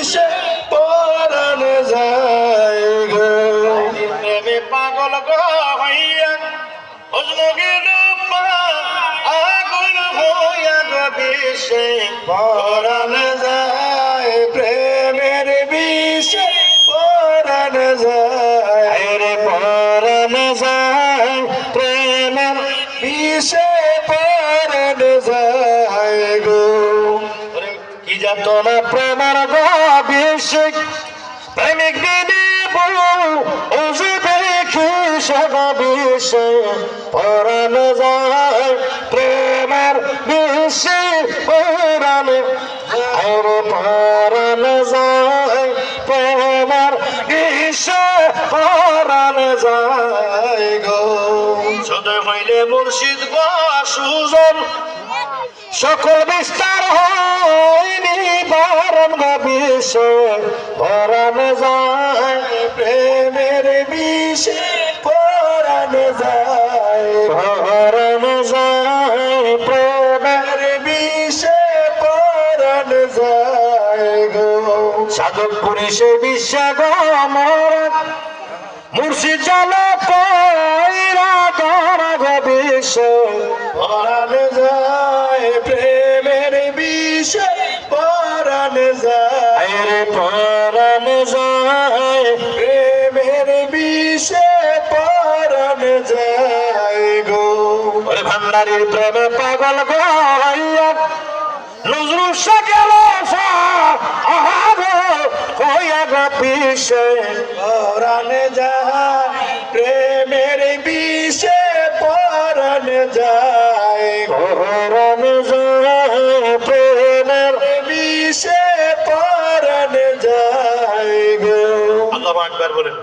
বিষে পরাণ যায় গো প্রেমে পাগল গো হইয়া অজনগের আগুন হইয়া গো বিষে পরাণ যায় প্রেমের বিষে পরাণ যায় রে পরাণ যায় প্রেমের বিষে পরাণ যায় গো কি যাত না প্রেমের গো বিষে প্রেমিক দিদি ওজু দেখি সগা বিষে পরাণ যায় প্রেমের বিষে পরাণ আরে পরাণ যায় প্রেমের বিষে পরাণ যায় গো সদয় হইলে মুর্শিদ গো সুজন সকল বিস্তার হয়নি বারণ গো বিষে পরাণ যায় প্রেমের বিষে পরাণ যায় পরাণ যায় প্রেমের বিষে পরাণ যায় গো সাধক পুরুষে বিশ্বা গো মরণ মুর্শিদ জাল পয়রা ধরা গো বিষে পরাণ যায় প্রেমের বিষে পরাণ যায় রে পরাণ যায় প্রেমের বিষে পরাণ যায় গো ওরে ভান্ডারির প্রেমে পাগল গো হইয়া নজরুল শাকেল হইয়া গো বিষে পরাণ যায় প্রেমের বিষে পরাণ যায় পরাণ যায় প্রেমের বিষে পরাণ যায় গো আল্লাহু আকবার বলেন।